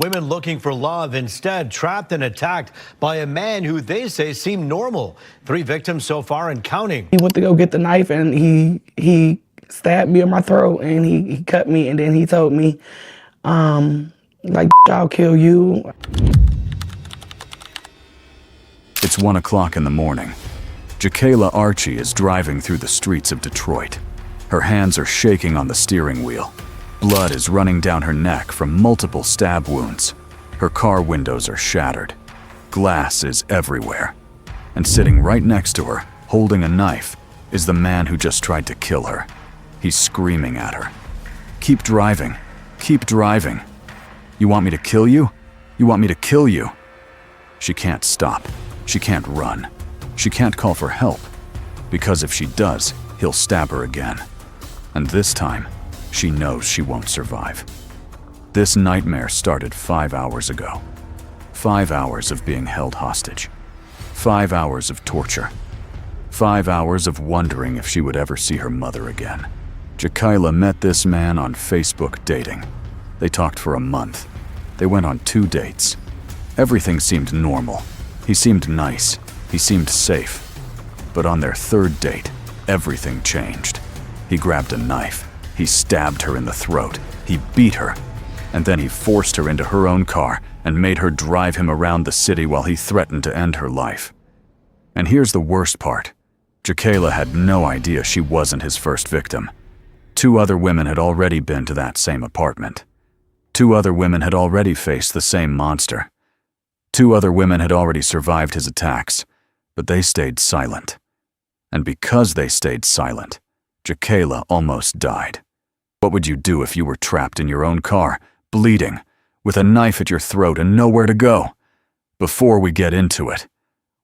women looking for love, instead trapped and attacked by a man who they say seemed normal. 3 victims so far and counting. He went to go get the knife and he stabbed me in my throat and he cut me, and then he told me, like, I'll kill you. It's 1 o'clock in the morning. Jakayla Archie is driving through the streets of Detroit. Her hands are shaking on the steering wheel. Blood is running down her neck from multiple stab wounds. Her car windows are shattered. Glass is everywhere. And sitting right next to her, holding a knife, is the man who just tried to kill her. He's screaming at her. "Keep driving. Keep driving. You want me to kill you? You want me to kill you?" She can't stop. She can't run. She can't call for help. Because if she does, he'll stab her again. And this time, she knows she won't survive. This nightmare started 5 hours ago. 5 hours of being held hostage. 5 hours of torture. 5 hours of wondering if she would ever see her mother again. Jakayla met this man on Facebook dating. They talked for a month. They went on 2 dates. Everything seemed normal. He seemed nice. He seemed safe. But on their 3rd date, everything changed. He grabbed a knife. He stabbed her in the throat. He beat her. And then he forced her into her own car and made her drive him around the city while he threatened to end her life. And here's the worst part. Jakayla had no idea she wasn't his first victim. 2 other women had already been to that same apartment. 2 other women had already faced the same monster. 2 other women had already survived his attacks, but they stayed silent. And because they stayed silent, Jakayla almost died. What would you do if you were trapped in your own car, bleeding, with a knife at your throat and nowhere to go? Before we get into it,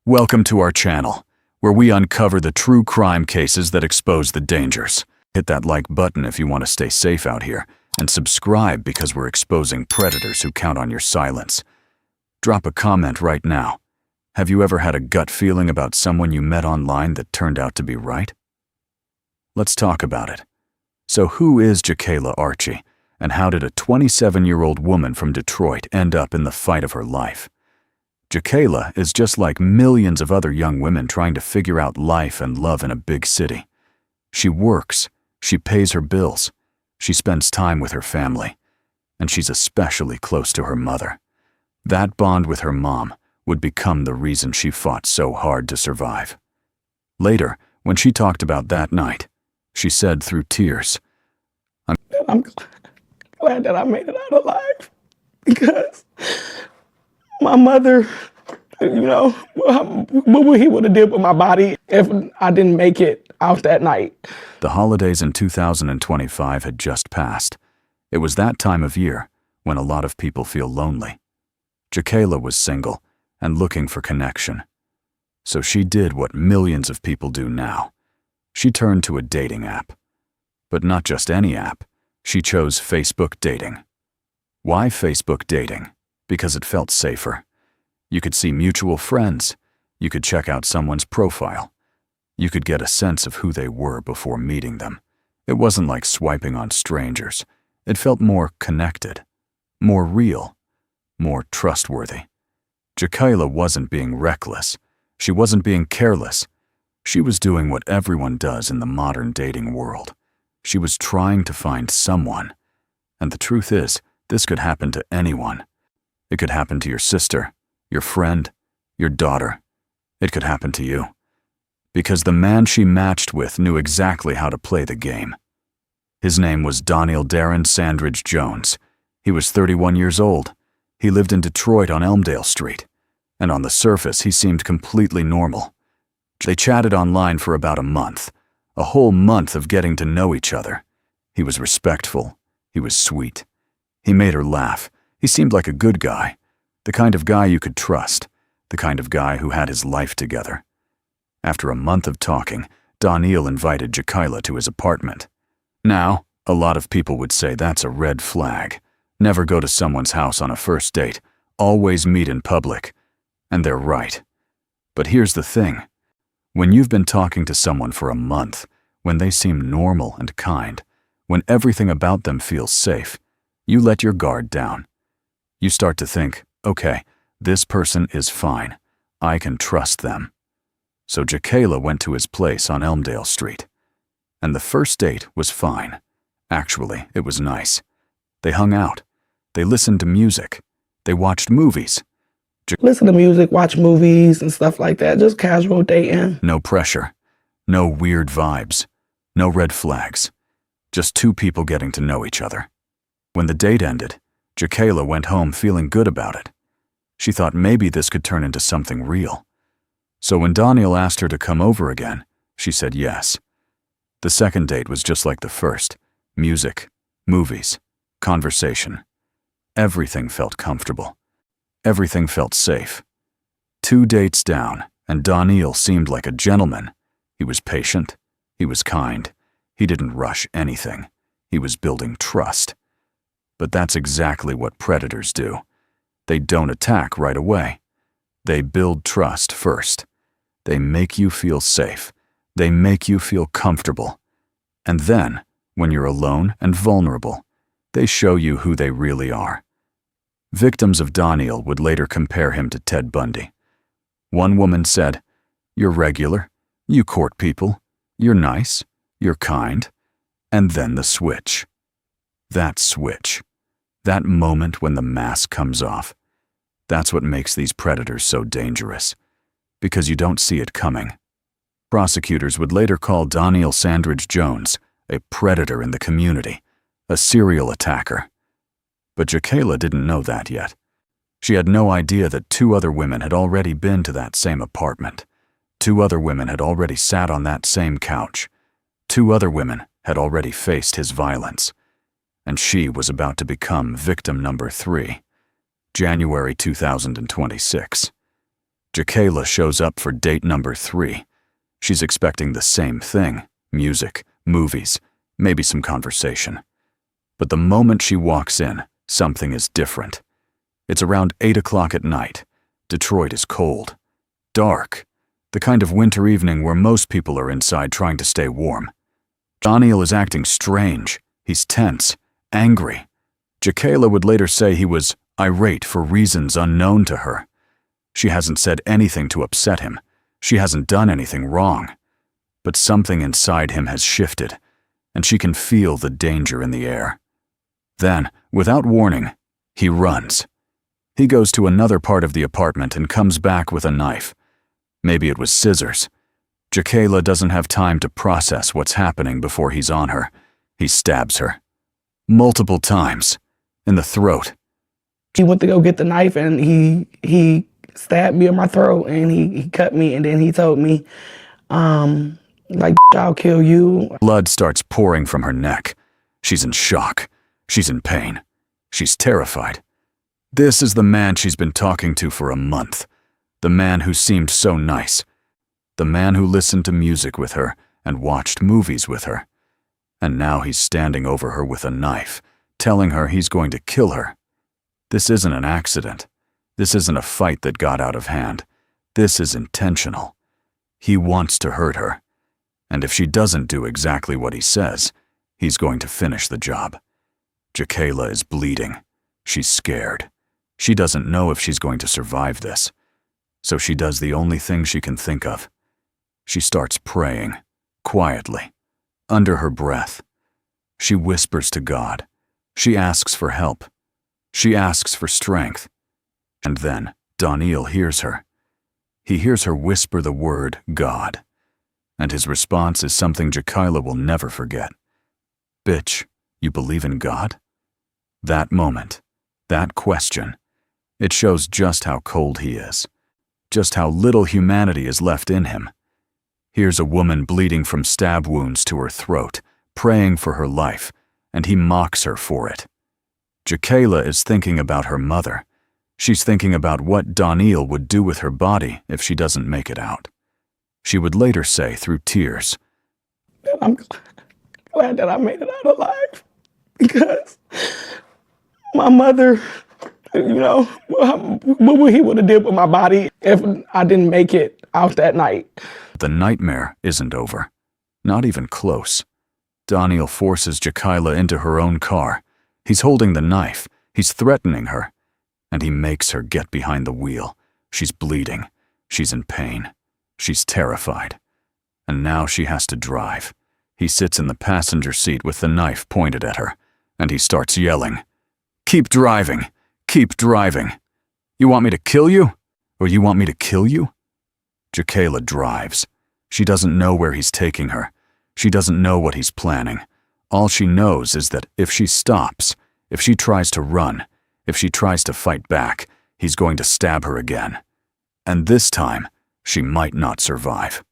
welcome to our channel, where we uncover the true crime cases that expose the dangers. Hit that like button if you want to stay safe out here, and subscribe because we're exposing predators who count on your silence. Drop a comment right now. Have you ever had a gut feeling about someone you met online that turned out to be right? Let's talk about it. So who is Jakayla Archie, and how did a 27-year-old woman from Detroit end up in the fight of her life? Jakayla is just like millions of other young women trying to figure out life and love in a big city. She works, she pays her bills, she spends time with her family, and she's especially close to her mother. That bond with her mom would become the reason she fought so hard to survive. Later, when she talked about that night, she said through tears, I'm glad that I made it out alive, because my mother, what he would have did with my body if I didn't make it out that night. The holidays in 2025 had just passed. It was that time of year when a lot of people feel lonely. Jakayla was single and looking for connection. So she did what millions of people do now. She turned to a dating app. But not just any app. She chose Facebook dating. Why Facebook dating? Because it felt safer. You could see mutual friends. You could check out someone's profile. You could get a sense of who they were before meeting them. It wasn't like swiping on strangers. It felt more connected, more real, more trustworthy. Jakayla wasn't being reckless. She wasn't being careless. She was doing what everyone does in the modern dating world. She was trying to find someone. And the truth is, this could happen to anyone. It could happen to your sister, your friend, your daughter. It could happen to you. Because the man she matched with knew exactly how to play the game. His name was Daniel Darren Sandridge Jones. He was 31 years old. He lived in Detroit on Elmdale Street. And on the surface, he seemed completely normal. They chatted online for about a month. A whole month of getting to know each other. He was respectful. He was sweet. He made her laugh. He seemed like a good guy. The kind of guy you could trust. The kind of guy who had his life together. After a month of talking, Daniel invited Jakayla to his apartment. Now, a lot of people would say that's a red flag. Never go to someone's house on a first date. Always meet in public. And they're right. But here's the thing. When you've been talking to someone for a month, when they seem normal and kind, when everything about them feels safe, you let your guard down. You start to think, okay, this person is fine. I can trust them. So Jacayla went to his place on Elmdale Street. And the first date was fine. Actually, it was nice. They hung out. They listened to music. They watched movies. Listen to music, watch movies and stuff like that. Just casual dating. No pressure. No weird vibes. No red flags. Just two people getting to know each other. When the date ended, Jacayla went home feeling good about it. She thought maybe this could turn into something real. So when Daniel asked her to come over again, she said yes. The second date was just like the first. Music, movies, conversation. Everything felt comfortable. Everything felt safe. 2 dates down, and Daniel seemed like a gentleman. He was patient. He was kind. He didn't rush anything. He was building trust. But that's exactly what predators do. They don't attack right away. They build trust first. They make you feel safe. They make you feel comfortable. And then, when you're alone and vulnerable, they show you who they really are. Victims of Daniel would later compare him to Ted Bundy. One woman said, "You're regular. You court people. You're nice. You're kind." And then the switch. That switch. That moment when the mask comes off. That's what makes these predators so dangerous. Because you don't see it coming. Prosecutors would later call Daniel Sandridge Jones a predator in the community, a serial attacker. But Jacayla didn't know that yet. She had no idea that 2 other women had already been to that same apartment. 2 other women had already sat on that same couch. 2 other women had already faced his violence. And she was about to become victim number 3. January 2026. Jacayla shows up for date number 3. She's expecting the same thing: music, movies, maybe some conversation. But the moment she walks in, something is different. It's around 8 o'clock at night. Detroit is cold. Dark. The kind of winter evening where most people are inside trying to stay warm. Daniel is acting strange. He's tense, angry. Jacayla would later say he was irate for reasons unknown to her. She hasn't said anything to upset him. She hasn't done anything wrong. But something inside him has shifted, and she can feel the danger in the air. Then, without warning, he runs. He goes to another part of the apartment and comes back with a knife. Maybe it was scissors. Jacayla doesn't have time to process what's happening before he's on her. He stabs her. Multiple times. In the throat. He went to go get the knife and he stabbed me in my throat and he cut me, and then he told me, I'll kill you. Blood starts pouring from her neck. She's in shock. She's in pain. She's terrified. This is the man she's been talking to for a month. The man who seemed so nice. The man who listened to music with her and watched movies with her. And now he's standing over her with a knife, telling her he's going to kill her. This isn't an accident. This isn't a fight that got out of hand. This is intentional. He wants to hurt her. And if she doesn't do exactly what he says, he's going to finish the job. Jacayla is bleeding. She's scared. She doesn't know if she's going to survive this. So she does the only thing she can think of. She starts praying, quietly, under her breath. She whispers to God. She asks for help. She asks for strength. And then Daniel hears her. He hears her whisper the word God. And his response is something Jacayla will never forget. "Bitch, you believe in God?" That moment, that question, it shows just how cold he is. Just how little humanity is left in him. Here's a woman bleeding from stab wounds to her throat, praying for her life, and he mocks her for it. Jacayla is thinking about her mother. She's thinking about what Daniel would do with her body if she doesn't make it out. She would later say through tears, I'm glad that I made it out alive, because my mother, what he would have did with my body if I didn't make it out that night. The nightmare isn't over. Not even close. Daniel forces Jacayla into her own car. He's holding the knife. He's threatening her. and he makes her get behind the wheel. She's bleeding. She's in pain. She's terrified. And now she has to drive. He sits in the passenger seat with the knife pointed at her, and he starts yelling, "Keep driving! Keep driving! You want me to kill you? Or you want me to kill you?" Jakayla drives. She doesn't know where he's taking her. She doesn't know what he's planning. All she knows is that if she stops, if she tries to run, if she tries to fight back, he's going to stab her again. And this time, she might not survive.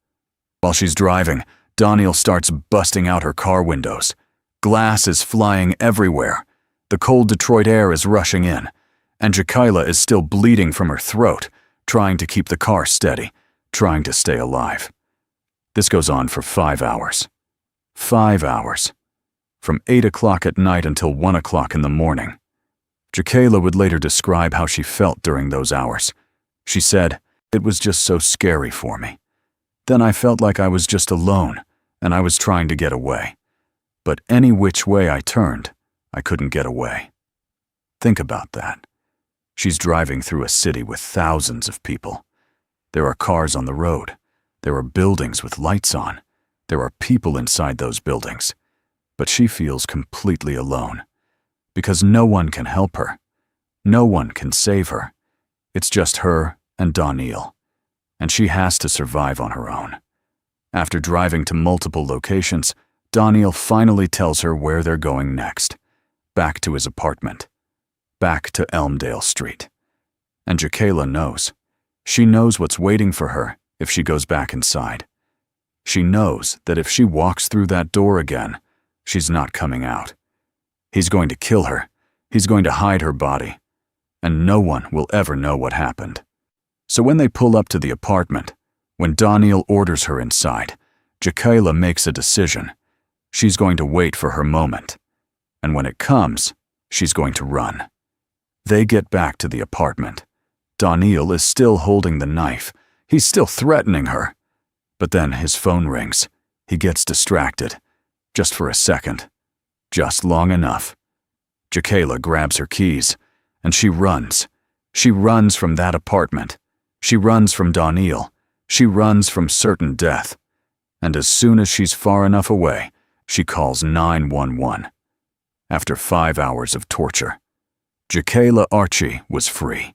While she's driving, Daniel starts busting out her car windows. Glass is flying everywhere. The cold Detroit air is rushing in, and Jakayla is still bleeding from her throat, trying to keep the car steady, trying to stay alive. This goes on for 5 hours. 5 hours. From 8 o'clock at night until 1 o'clock in the morning. Jakayla would later describe how she felt during those hours. She said, "It was just so scary for me. Then I felt like I was just alone, and I was trying to get away. But any which way I turned, I couldn't get away." Think about that. She's driving through a city with thousands of people. There are cars on the road. There are buildings with lights on. There are people inside those buildings. But she feels completely alone. Because no one can help her. No one can save her. It's just her and Daniel. And she has to survive on her own. After driving to multiple locations, Daniel finally tells her where they're going next. Back to his apartment. Back to Elmdale Street. And Jakayla knows. She knows what's waiting for her if she goes back inside. She knows that if she walks through that door again, she's not coming out. He's going to kill her. He's going to hide her body. And no one will ever know what happened. So when they pull up to the apartment, when Daniel orders her inside, Jakayla makes a decision. She's going to wait for her moment. And when it comes, she's going to run. They get back to the apartment. Daniel is still holding the knife. He's still threatening her. But then his phone rings. He gets distracted. Just for a second. Just long enough. Jakayla grabs her keys, and she runs. She runs from that apartment. She runs from Daniel. She runs from certain death. And as soon as she's far enough away, she calls 911. After 5 hours of torture, Jakayla Archie was free.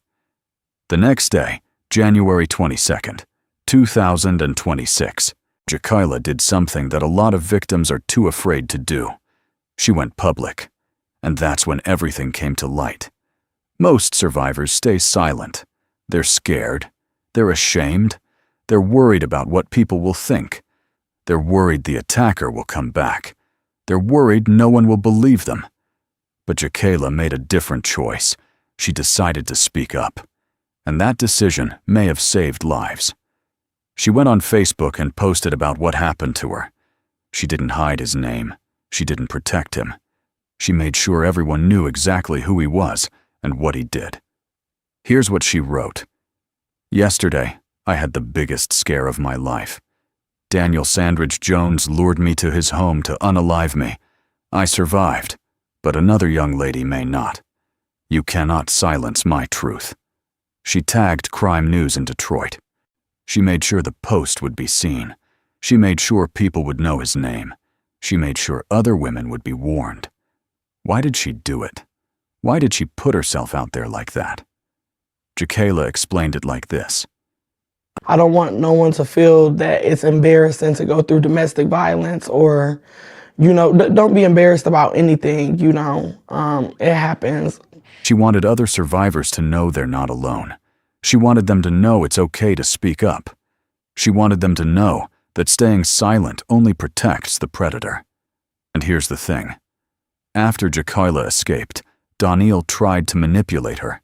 The next day, January 22nd, 2026, Jakayla did something that a lot of victims are too afraid to do. She went public, and that's when everything came to light. Most survivors stay silent. They're scared. They're ashamed. They're worried about what people will think. They're worried the attacker will come back. They're worried no one will believe them. But Jakayla made a different choice. She decided to speak up. And that decision may have saved lives. She went on Facebook and posted about what happened to her. She didn't hide his name. She didn't protect him. She made sure everyone knew exactly who he was and what he did. Here's what she wrote. "Yesterday, I had the biggest scare of my life. Daniel Sandridge Jones lured me to his home to unalive me. I survived, but another young lady may not. You cannot silence my truth." She tagged Crime News in Detroit. She made sure the post would be seen. She made sure people would know his name. She made sure other women would be warned. Why did she do it? Why did she put herself out there like that? Jakayla explained it like this. I don't want no one to feel that it's embarrassing to go through domestic violence or, don't be embarrassed about anything, it happens. She wanted other survivors to know they're not alone. She wanted them to know it's okay to speak up. She wanted them to know that staying silent only protects the predator. And here's the thing. After Jakayla escaped, Daniel tried to manipulate her.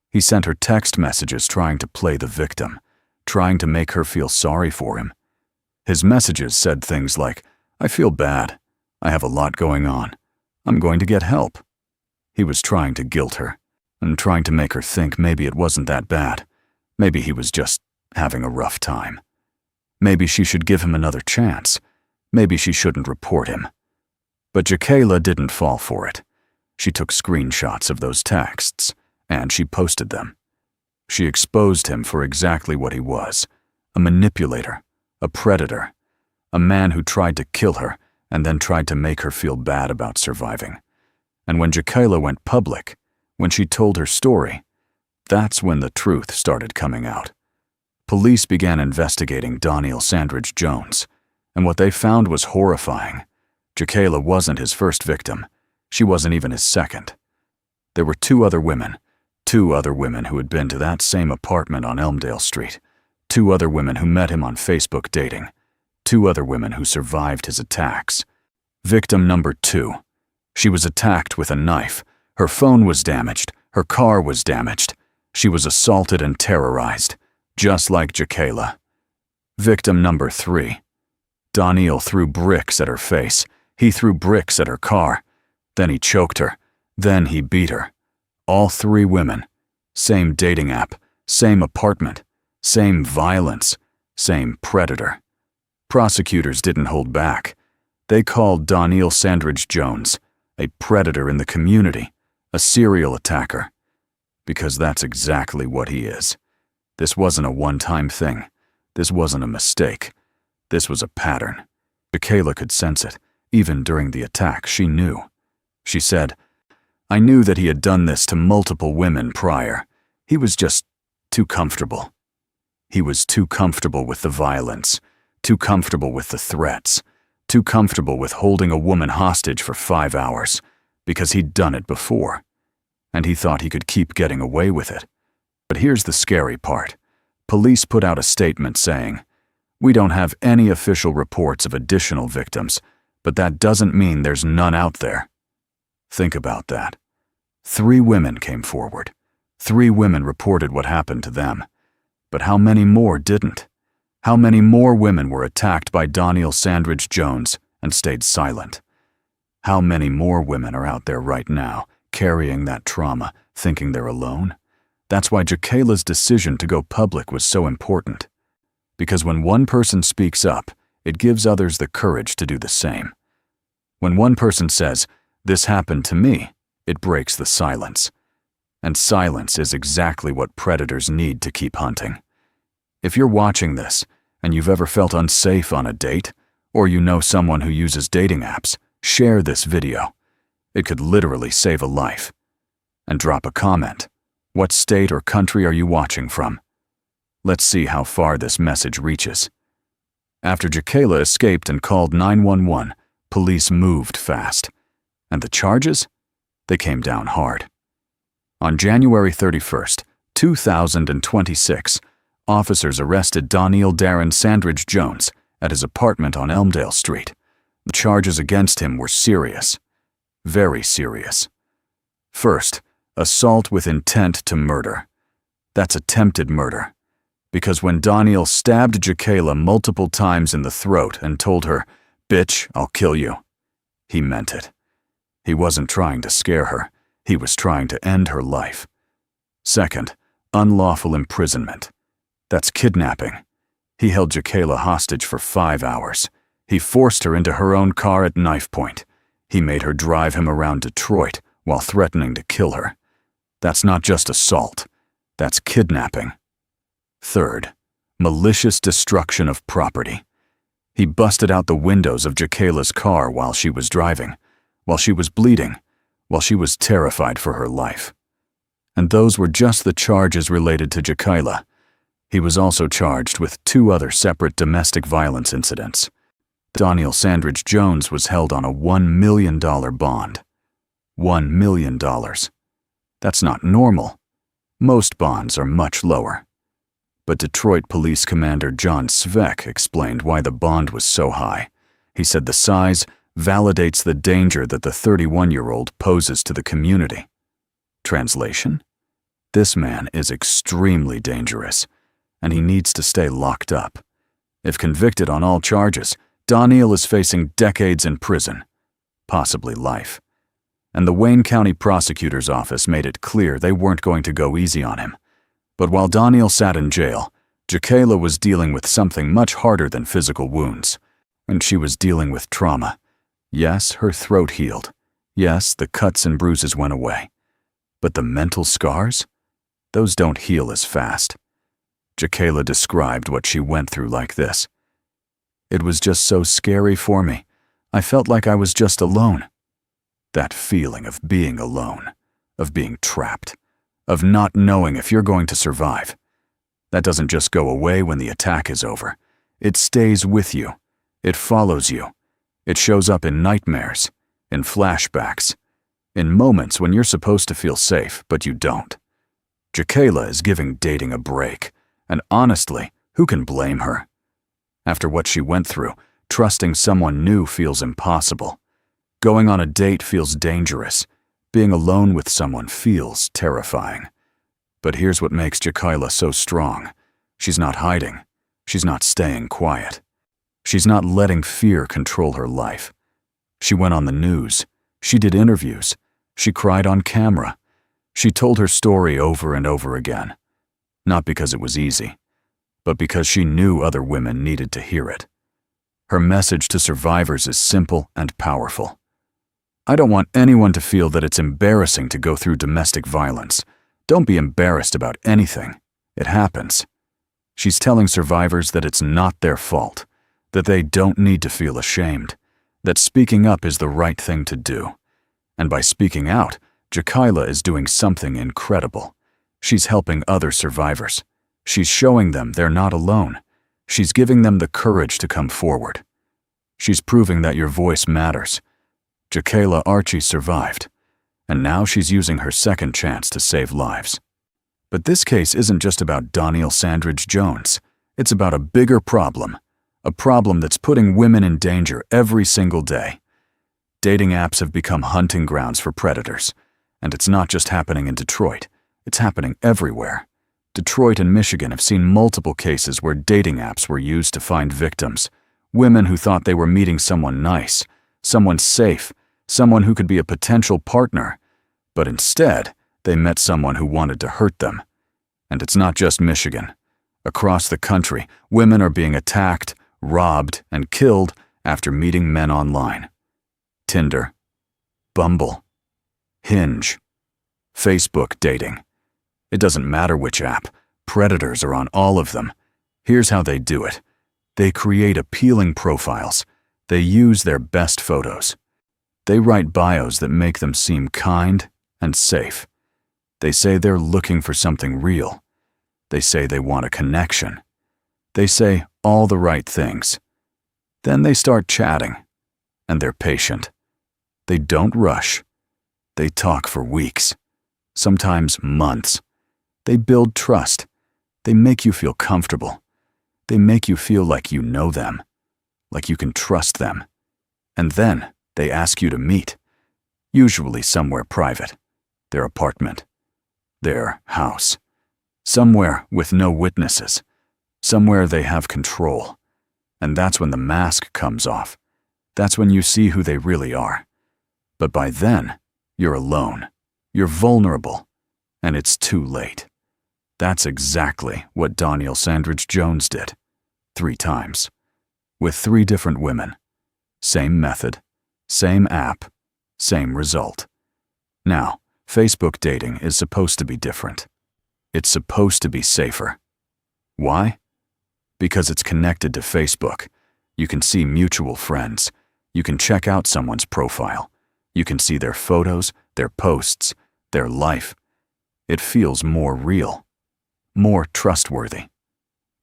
He sent her text messages trying to play the victim, trying to make her feel sorry for him. His messages said things like, "I feel bad. I have a lot going on. I'm going to get help." He was trying to guilt her, and trying to make her think maybe it wasn't that bad. Maybe he was just having a rough time. Maybe she should give him another chance. Maybe she shouldn't report him. But Jakayla didn't fall for it. She took screenshots of those texts, and she posted them. She exposed him for exactly what he was: a manipulator, a predator, a man who tried to kill her and then tried to make her feel bad about surviving. And when Jacayla went public, when she told her story, that's when the truth started coming out. Police began investigating Daniel Sandridge Jones, and what they found was horrifying. Jacayla wasn't his first victim. She wasn't even his second. There were two other women who had been to that same apartment on Elmdale Street, two other women who met him on Facebook dating, two other women who survived his attacks. Victim number 2. She was attacked with a knife. Her phone was damaged. Her car was damaged. She was assaulted and terrorized, just like Jacayla. Victim number 3. Daniel threw bricks at her face. He threw bricks at her car. Then he choked her. Then he beat her. All 3 women. Same dating app. Same apartment. Same violence. Same predator. Prosecutors didn't hold back. They called Daniel Sandridge Jones a predator in the community, a serial attacker. Because that's exactly what he is. This wasn't a one-time thing. This wasn't a mistake. This was a pattern. Jacayla could sense it. Even during the attack, she knew. She said, "I knew that he had done this to multiple women prior. He was just too comfortable. He was too comfortable with the violence, too comfortable with the threats, too comfortable with holding a woman hostage for 5 hours, because he'd done it before. And he thought he could keep getting away with it." But here's the scary part. Police put out a statement saying, "We don't have any official reports of additional victims, but that doesn't mean there's none out there." Think about that. 3 women came forward. 3 women reported what happened to them. But how many more didn't? How many more women were attacked by Daniel Sandridge Jones and stayed silent? How many more women are out there right now, carrying that trauma, thinking they're alone? That's why Jacayla's decision to go public was so important. Because when one person speaks up, it gives others the courage to do the same. When one person says, "This happened to me," it breaks the silence. And silence is exactly what predators need to keep hunting. If you're watching this, and you've ever felt unsafe on a date, or you know someone who uses dating apps, share this video. It could literally save a life. And drop a comment. What state or country are you watching from? Let's see how far this message reaches. After Jacayla escaped and called 911, police moved fast. And the charges? They came down hard. On January 31st, 2026, officers arrested Daniel Darren Sandridge Jones at his apartment on Elmdale Street. The charges against him were serious. Very serious. First, assault with intent to murder. That's attempted murder. Because when Daniel stabbed Jacayla multiple times in the throat and told her, "Bitch, I'll kill you," he meant it. He wasn't trying to scare her. He was trying to end her life. Second, unlawful imprisonment. That's kidnapping. He held Jacayla hostage for 5 hours. He forced her into her own car at knife point. He made her drive him around Detroit while threatening to kill her. That's not just assault. That's kidnapping. Third, malicious destruction of property. He busted out the windows of Jacayla's car while she was driving, while she was bleeding, while she was terrified for her life. And those were just the charges related to Jacayla. He was also charged with 2 other separate domestic violence incidents. Daniel Sandridge Jones was held on a $1 million bond. $1 million. That's not normal. Most bonds are much lower. But Detroit Police Commander John Sveck explained why the bond was so high. He said the size validates the danger that the 31-year-old poses to the community. Translation? This man is extremely dangerous, and he needs to stay locked up. If convicted on all charges, Daniel is facing decades in prison, possibly life. And the Wayne County Prosecutor's Office made it clear they weren't going to go easy on him. But while Daniel sat in jail, Jacayla was dealing with something much harder than physical wounds. And she was dealing with trauma. Yes, her throat healed. Yes, the cuts and bruises went away. But the mental scars? Those don't heal as fast. Jakayla described what she went through like this. It was just so scary for me. I felt like I was just alone. That feeling of being alone, of being trapped, of not knowing if you're going to survive. That doesn't just go away when the attack is over. It stays with you. It follows you. It shows up in nightmares, in flashbacks, in moments when you're supposed to feel safe, but you don't. Jakayla is giving dating a break, and honestly, who can blame her? After what she went through, trusting someone new feels impossible. Going on a date feels dangerous. Being alone with someone feels terrifying. But here's what makes Jakayla so strong. She's not hiding. She's not staying quiet. She's not letting fear control her life. She went on the news. She did interviews. She cried on camera. She told her story over and over again. Not because it was easy, but because she knew other women needed to hear it. Her message to survivors is simple and powerful. I don't want anyone to feel that it's embarrassing to go through domestic violence. Don't be embarrassed about anything. It happens. She's telling survivors that it's not their fault, that they don't need to feel ashamed, that speaking up is the right thing to do. And by speaking out, Jakayla is doing something incredible. She's helping other survivors. She's showing them they're not alone. She's giving them the courage to come forward. She's proving that your voice matters. Jakayla Archie survived, and now she's using her second chance to save lives. But this case isn't just about Danielle Sandridge Jones. It's about a bigger problem, a problem that's putting women in danger every single day. Dating apps have become hunting grounds for predators, and it's not just happening in Detroit. It's happening everywhere. Detroit and Michigan have seen multiple cases where dating apps were used to find victims, women who thought they were meeting someone nice, someone safe, someone who could be a potential partner, but instead, they met someone who wanted to hurt them. And it's not just Michigan. Across the country, women are being attacked, robbed, and killed after meeting men online. Tinder, Bumble, Hinge, Facebook dating. It doesn't matter which app, predators are on all of them. Here's how they do it. They create appealing profiles. They use their best photos. They write bios that make them seem kind and safe. They say they're looking for something real. They say they want a connection. They say all the right things. Then they start chatting, and they're patient. They don't rush. They talk for weeks, sometimes months. They build trust. They make you feel comfortable. They make you feel like you know them, like you can trust them. And then they ask you to meet, usually somewhere private, their apartment, their house, somewhere with no witnesses, somewhere they have control. And that's when the mask comes off. That's when you see who they really are. But by then, you're alone, you're vulnerable, and it's too late. That's exactly what Danielle Sandridge Jones did, 3 times, with 3 different women. Same method, same app, same result. Now, Facebook dating is supposed to be different. It's supposed to be safer. Why? Because it's connected to Facebook. You can see mutual friends. You can check out someone's profile. You can see their photos, their posts, their life. It feels more real, more trustworthy,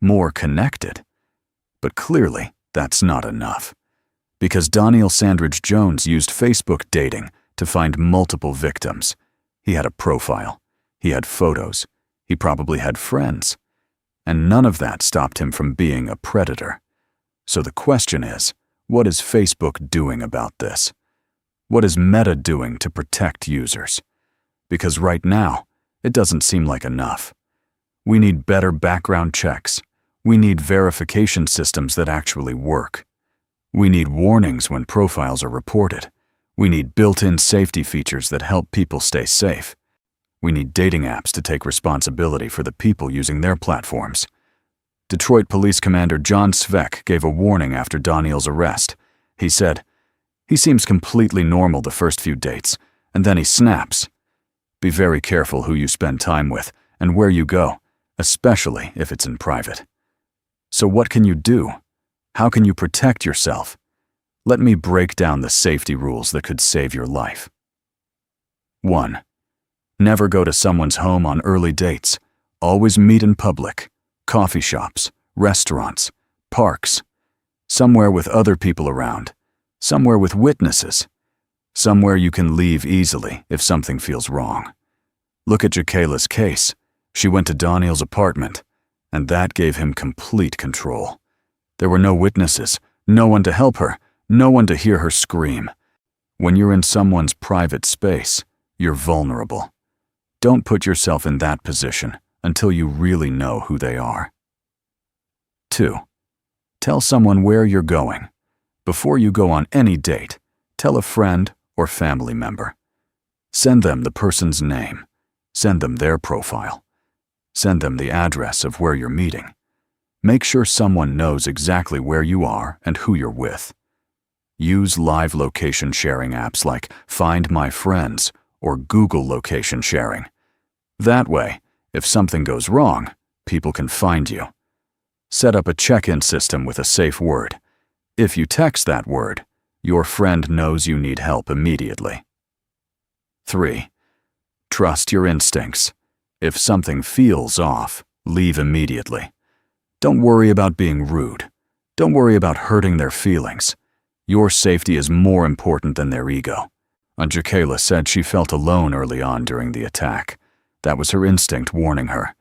more connected. But clearly, that's not enough. Because Danielle Sandridge Jones used Facebook dating to find multiple victims. He had a profile. He had photos. He probably had friends. And none of that stopped him from being a predator. So the question is, what is Facebook doing about this? What is Meta doing to protect users? Because right now, it doesn't seem like enough. We need better background checks. We need verification systems that actually work. We need warnings when profiles are reported. We need built-in safety features that help people stay safe. We need dating apps to take responsibility for the people using their platforms. Detroit Police Commander John Svek gave a warning after Danielle's arrest. He said, "He seems completely normal the first few dates, and then he snaps. Be very careful who you spend time with and where you go, especially if it's in private. So what can you do? How can you protect yourself? Let me break down the safety rules that could save your life. 1. Never go to someone's home on early dates. Always meet in public, coffee shops, restaurants, parks, somewhere with other people around, somewhere with witnesses, somewhere you can leave easily if something feels wrong. Look at Jakayla's case. She went to Daniel's apartment, and that gave him complete control. There were no witnesses, no one to help her, no one to hear her scream. When you're in someone's private space, you're vulnerable. Don't put yourself in that position until you really know who they are. 2. Tell someone where you're going. Before you go on any date, tell a friend or family member. Send them the person's name. Send them their profile. Send them the address of where you're meeting. Make sure someone knows exactly where you are and who you're with. Use live location sharing apps like Find My Friends or Google location sharing. That way, if something goes wrong, people can find you. Set up a check-in system with a safe word. If you text that word, your friend knows you need help immediately. 3. Trust your instincts. If something feels off, leave immediately. Don't worry about being rude. Don't worry about hurting their feelings. Your safety is more important than their ego. Jakayla said she felt alone early on during the attack. That was her instinct warning her.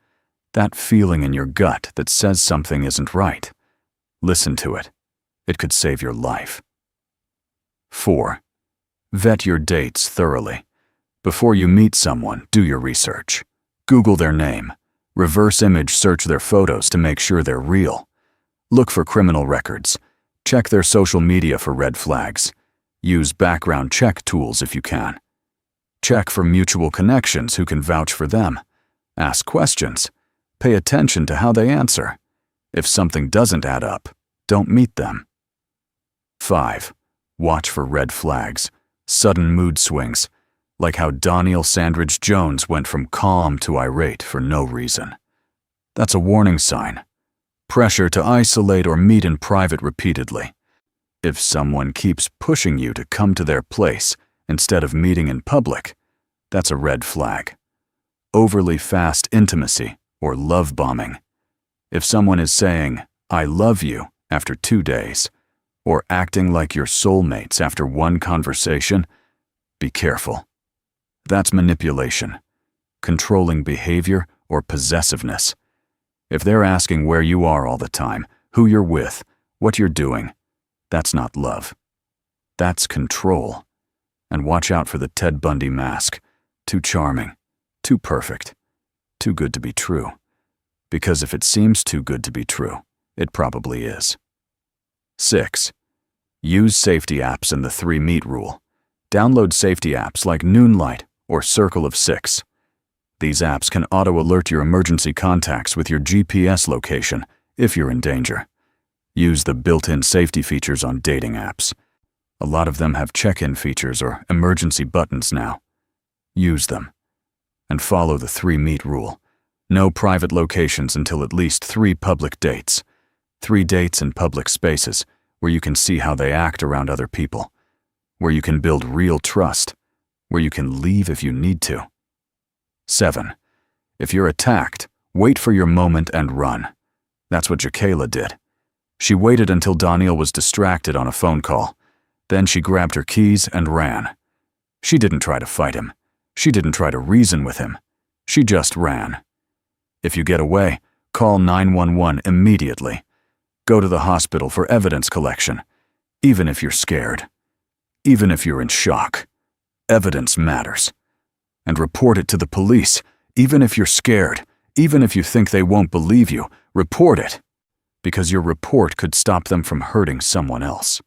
That feeling in your gut that says something isn't right. Listen to it. It could save your life. 4. Vet your dates thoroughly. Before you meet someone, do your research. Google their name. Reverse image search their photos to make sure they're real. Look for criminal records. Check their social media for red flags. Use background check tools if you can. Check for mutual connections who can vouch for them. Ask questions. Pay attention to how they answer. If something doesn't add up, don't meet them. 5. Watch for red flags, sudden mood swings, like how Daniel Sandridge Jones went from calm to irate for no reason. That's a warning sign. Pressure to isolate or meet in private repeatedly. If someone keeps pushing you to come to their place instead of meeting in public, that's a red flag. Overly fast intimacy or love bombing. If someone is saying, "I love you," after 2 days, or acting like you're soulmates after one conversation, be careful. That's manipulation, controlling behavior, or possessiveness. If they're asking where you are all the time, who you're with, what you're doing, that's not love. That's control. And watch out for the Ted Bundy mask. Too charming, too perfect, too good to be true. Because if it seems too good to be true, it probably is. 6. Use safety apps in the 3-meet rule. Download safety apps like Noonlight or Circle of 6. These apps can auto-alert your emergency contacts with your GPS location if you're in danger. Use the built-in safety features on dating apps. A lot of them have check-in features or emergency buttons now. Use them. And follow the 3-meet rule. No private locations until at least 3 public dates. 3 dates in public spaces where you can see how they act around other people, where you can build real trust, where you can leave if you need to. 7. If you're attacked, wait for your moment and run. That's what Jakayla did. She waited until Daniel was distracted on a phone call. Then she grabbed her keys and ran. She didn't try to fight him. She didn't try to reason with him. She just ran. If you get away, call 911 immediately. Go to the hospital for evidence collection, even if you're scared. Even if you're in shock. Evidence matters. And report it to the police, even if you're scared, even if you think they won't believe you, report it. Because your report could stop them from hurting someone else.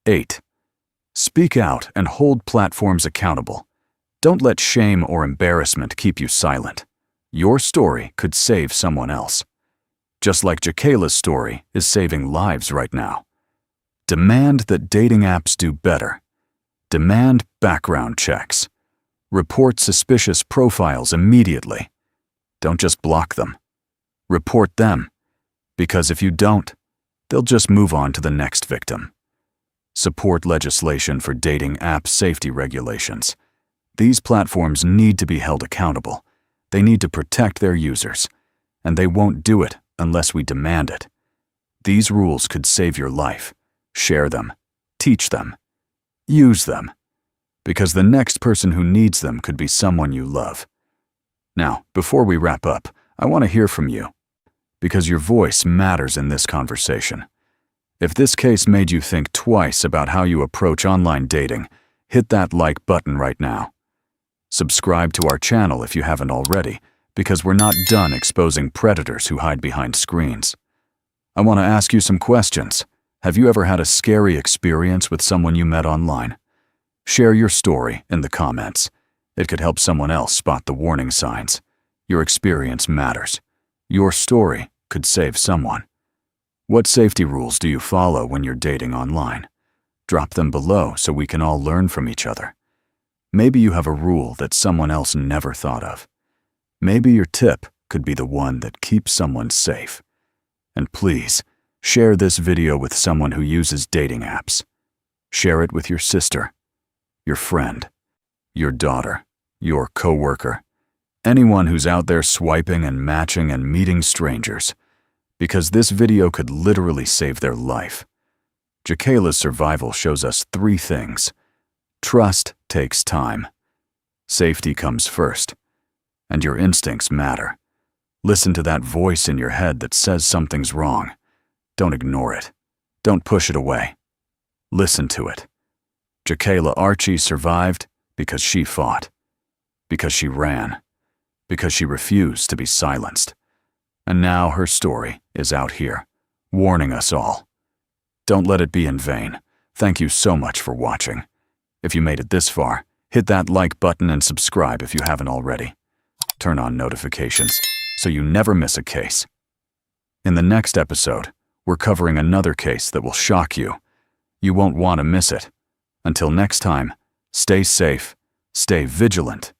8. Speak out and hold platforms accountable. Don't let shame or embarrassment keep you silent. Your story could save someone else. Just like Jakayla's story is saving lives right now. Demand that dating apps do better. Demand background checks. Report suspicious profiles immediately. Don't just block them. Report them, because if you don't, they'll just move on to the next victim. Support legislation for dating app safety regulations. These platforms need to be held accountable. They need to protect their users, and they won't do it unless we demand it. These rules could save your life. Share them. Teach them. Use them. Because the next person who needs them could be someone you love. Now, before we wrap up, I want to hear from you, because your voice matters in this conversation. If this case made you think twice about how you approach online dating, hit that like button right now. Subscribe to our channel if you haven't already, because we're not done exposing predators who hide behind screens. I want to ask you some questions. Have you ever had a scary experience with someone you met online? Share your story in the comments. It could help someone else spot the warning signs. Your experience matters. Your story could save someone. What safety rules do you follow when you're dating online? Drop them below so we can all learn from each other. Maybe you have a rule that someone else never thought of. Maybe your tip could be the one that keeps someone safe. And please, share this video with someone who uses dating apps. Share it with your sister, your friend, your daughter, your coworker, anyone who's out there swiping and matching and meeting strangers, because this video could literally save their life. Jakayla's survival shows us 3 things. Trust takes time. Safety comes first. And your instincts matter. Listen to that voice in your head that says something's wrong. Don't ignore it. Don't push it away. Listen to it. Jakayla Archie survived because she fought. Because she ran. Because she refused to be silenced. And now her story is out here, warning us all. Don't let it be in vain. Thank you so much for watching. If you made it this far, hit that like button and subscribe if you haven't already. Turn on notifications so you never miss a case. In the next episode, we're covering another case that will shock you. You won't want to miss it. Until next time, stay safe, stay vigilant,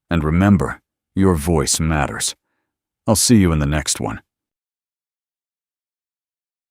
and remember, your voice matters. I'll see you in the next one.